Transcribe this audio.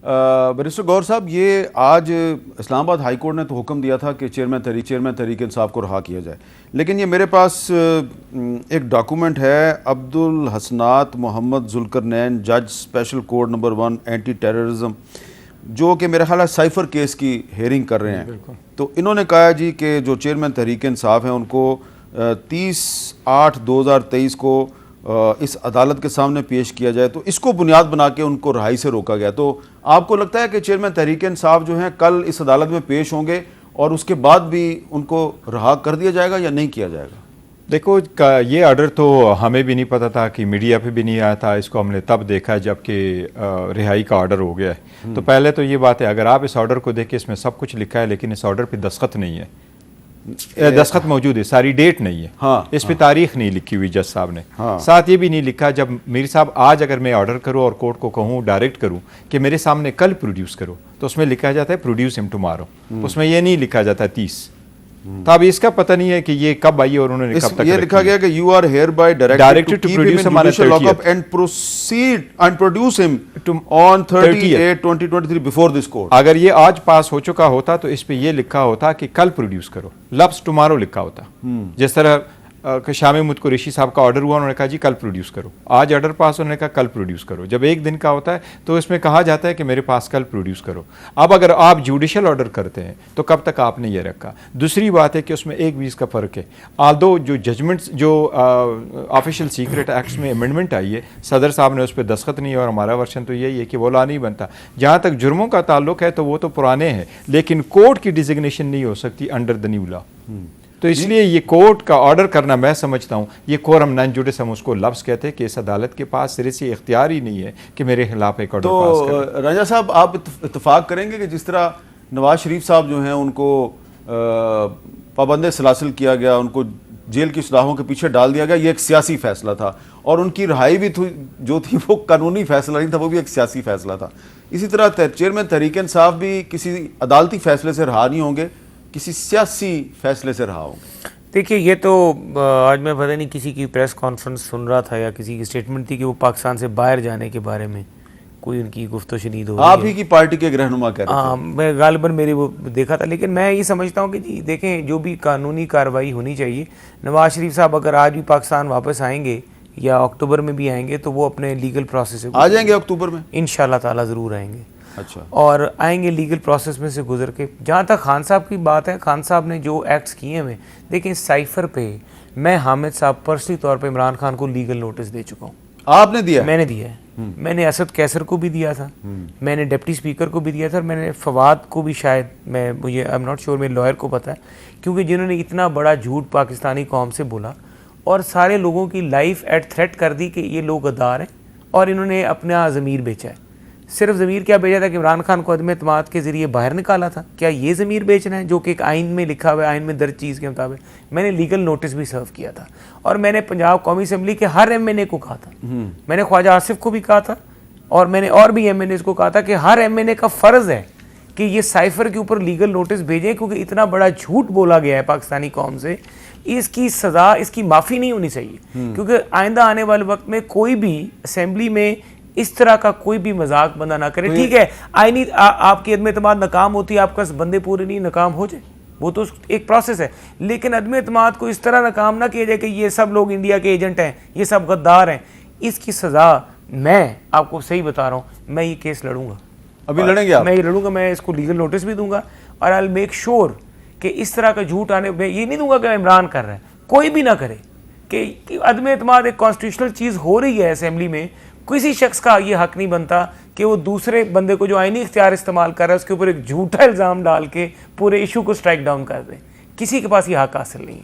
Barrister گور صاحب، یہ آج اسلام آباد ہائی کورٹ نے تو حکم دیا تھا کہ چیئرمین تحریک انصاف کو رہا کیا جائے، لیکن یہ میرے پاس ایک ڈاکومنٹ ہے عبدالحسنات محمد ذوالقرنین جج special court number 1 anti terrorism, جو کہ میرا خیال ہے سائفر کیس کی ہیئرنگ کر رہے ہیں. تو انہوں نے کہا جی کہ جو چیئرمین تحریک انصاف ہیں ان کو 30/8/2023 کو اس عدالت کے سامنے پیش کیا جائے، تو اس کو بنیاد بنا کے ان کو رہائی سے روکا گیا. تو آپ کو لگتا ہے کہ چیئرمین تحریک انصاف جو ہیں کل اس عدالت میں پیش ہوں گے اور اس کے بعد بھی ان کو رہا کر دیا جائے گا یا نہیں کیا جائے گا؟ دیکھو، یہ آرڈر تو ہمیں بھی نہیں پتا تھا کہ میڈیا پہ بھی نہیں آیا تھا. اس کو ہم نے تب دیکھا جب کہ رہائی کا آرڈر ہو گیا ہے. تو پہلے تو یہ بات ہے، اگر آپ اس آرڈر کو دیکھیں اس میں سب کچھ لکھا ہے، لیکن اس آرڈر پہ دستخط نہیں ہے. دستخط موجود ہے، ساری ڈیٹ نہیں ہے، اس پہ تاریخ نہیں لکھی ہوئی جج صاحب نے. ساتھ یہ بھی نہیں لکھا، جب میر صاحب آج اگر میں آرڈر کروں اور کورٹ کو کہوں ڈائریکٹ کروں کہ میرے سامنے کل پروڈیوس کرو، تو اس میں لکھا جاتا ہے پروڈیوس ہم ٹمارو. اس میں یہ نہیں لکھا جاتا 30. تو اب اس کا پتہ نہیں ہے کہ یہ کب آئی اور انہوں نے کب تک یہ لکھا گیا کہ you are hereby directed to keep him in judicial lock up and proceed and produce him on 30/8/2023 before this court. اگر یہ آج پاس ہو چکا ہوتا تو اس پہ یہ لکھا ہوتا کہ کل پروڈیوس کرو، لفظ ٹمارو لکھا ہوتا. جس طرح کہ شاہ محمود قریشی صاحب کا آرڈر ہوا، انہوں نے کہا جی کل پروڈیوس کرو. آج آرڈر پاس، انہوں نے کہا کل پروڈیوس کرو. جب ایک دن کا ہوتا ہے تو اس میں کہا جاتا ہے کہ میرے پاس کل پروڈیوس کرو. اب اگر آپ جوڈیشل آرڈر کرتے ہیں تو کب تک آپ نے یہ رکھا؟ دوسری بات ہے کہ اس میں 1-20 کا فرق ہے. آلدو جو ججمنٹس جو آفیشیل سیکرٹ ایکٹس میں امینڈمنٹ آئی ہے، صدر صاحب نے اس پہ دستخط نہیں ہے، اور ہمارا ورشن تو یہی ہے کہ وہ لا نہیں بنتا. جہاں تک جرموں کا تعلق ہے تو وہ تو پرانے ہیں، لیکن کورٹ کی ڈیزگنیشن نہیں ہو سکتی انڈر دا نیو لا. تو اس لیے یہ کورٹ کا آرڈر کرنا، میں سمجھتا ہوں یہ کورم نان جوڈس، ہم اس کو لفظ کہتے ہیں، کہ اس عدالت کے پاس سرے سے اختیار ہی نہیں ہے کہ میرے خلاف ایک آرڈر پاس کرے. تو رنجا صاحب، آپ اتفاق کریں گے کہ جس طرح نواز شریف صاحب جو ہیں ان کو پابند سلاسل کیا گیا، ان کو جیل کی سلاخوں کے پیچھے ڈال دیا گیا، یہ ایک سیاسی فیصلہ تھا، اور ان کی رہائی بھی جو تھی وہ قانونی فیصلہ نہیں تھا، وہ بھی ایک سیاسی فیصلہ تھا. اسی طرح چیئرمین تحریک انصاف بھی کسی عدالتی فیصلے سے رہا نہیں ہوں گے، کسی سیاسی فیصلے سے رہا ہوں گے. دیکھیے، یہ تو آج میں پتہ نہیں کسی کی پریس کانفرنس سن رہا تھا یا کسی کی اسٹیٹمنٹ تھی کہ وہ پاکستان سے باہر جانے کے بارے میں کوئی ان کی گفت و شنید ہو رہی ہے. آپ ہی کی پارٹی کے ایک رہنما کہہ رہے تھے. ہاں، میں غالباً میری وہ دیکھا تھا، لیکن میں یہ سمجھتا ہوں کہ جی دیکھیں، جو بھی قانونی کارروائی ہونی چاہیے. نواز شریف صاحب اگر آج بھی پاکستان واپس آئیں گے یا اکتوبر میں بھی آئیں گے تو وہ اپنے لیگل پروسیس سے آ جائیں گے. اکتوبر میں انشاءاللہ تعالیٰ ضرور آئیں گے. اچھا. اور آئیں گے لیگل پروسیس میں سے گزر کے. جہاں تک خان صاحب کی بات ہے، خان صاحب نے جو ایکٹس کیے ہیں، دیکھیں سائفر پہ میں حامد صاحب پرسنلی طور پہ عمران خان کو لیگل نوٹس دے چکا ہوں. آپ نے دیا؟ میں نے دیا ہے. میں نے اسد کیسر کو بھی دیا تھا، میں نے ڈپٹی اسپیکر کو بھی دیا تھا، اور میں نے فواد کو بھی، شاید مجھے آئی ایم ناٹ شیور، میرے لائر کو پتہ ہے، کیونکہ جنہوں نے اتنا بڑا جھوٹ پاکستانی قوم سے بولا اور سارے لوگوں کی لائف ایٹ تھریٹ کر دی کہ یہ لوگ غدار ہیں، اور انہوں نے اپنا ضمیر بیچا ہے. صرف ضمیر کیا بیچا تھا کہ عمران خان کو عدم اعتماد کے ذریعے باہر نکالا تھا؟ کیا یہ ضمیر بیچنا ہے جو کہ ایک آئین میں لکھا ہوا ہے، آئین میں درج چیز کے مطابق؟ میں نے لیگل نوٹس بھی سرو کیا تھا، اور میں نے پنجاب قومی اسمبلی کے ہر ایم این اے کو کہا تھا، میں نے خواجہ آصف کو بھی کہا تھا، اور میں نے اور بھی ایم این ایز کو کہا تھا کہ ہر ایم این اے کا فرض ہے کہ یہ سائفر کے اوپر لیگل نوٹس بھیجیں، کیونکہ اتنا بڑا جھوٹ بولا گیا ہے پاکستانی قوم سے. اس کی سزا، اس کی معافی نہیں ہونی چاہیے، کیونکہ آئندہ آنے والے وقت میں کوئی بھی اسمبلی میں اس طرح کا کوئی بھی مذاق بندہ نہ کرے. ٹھیک ہے، آئینی آپ کی عدم اعتماد ناکام ہوتی ہے، آپ کا بندے پورے نہیں ناکام ہو جائے، وہ تو ایک پروسیس ہے، لیکن عدم اعتماد کو اس طرح ناکام نہ کیا جائے کہ یہ سب لوگ انڈیا کے ایجنٹ ہیں، یہ سب غدار ہیں. اس کی سزا، میں آپ کو صحیح بتا رہا ہوں، میں یہ کیس لڑوں گا. ابھی لڑیں گے آپ؟ میں یہ لڑوں گا، میں اس کو لیگل نوٹس بھی دوں گا، اور آئی ول میک شیور کہ اس طرح کا جھوٹ آنے، میں یہ نہیں دوں گا کہ عمران کر رہا ہے، کوئی بھی نہ کرے. کہ عدم اعتماد ایک کانسٹیٹیوشنل چیز ہو رہی ہے اسمبلی میں، کسی شخص کا یہ حق نہیں بنتا کہ وہ دوسرے بندے کو جو آئینی اختیار استعمال کر رہا ہے اس کے اوپر ایک جھوٹا الزام ڈال کے پورے ایشو کو سٹرائک ڈاؤن کر دے. کسی کے پاس یہ حق حاصل نہیں ہے.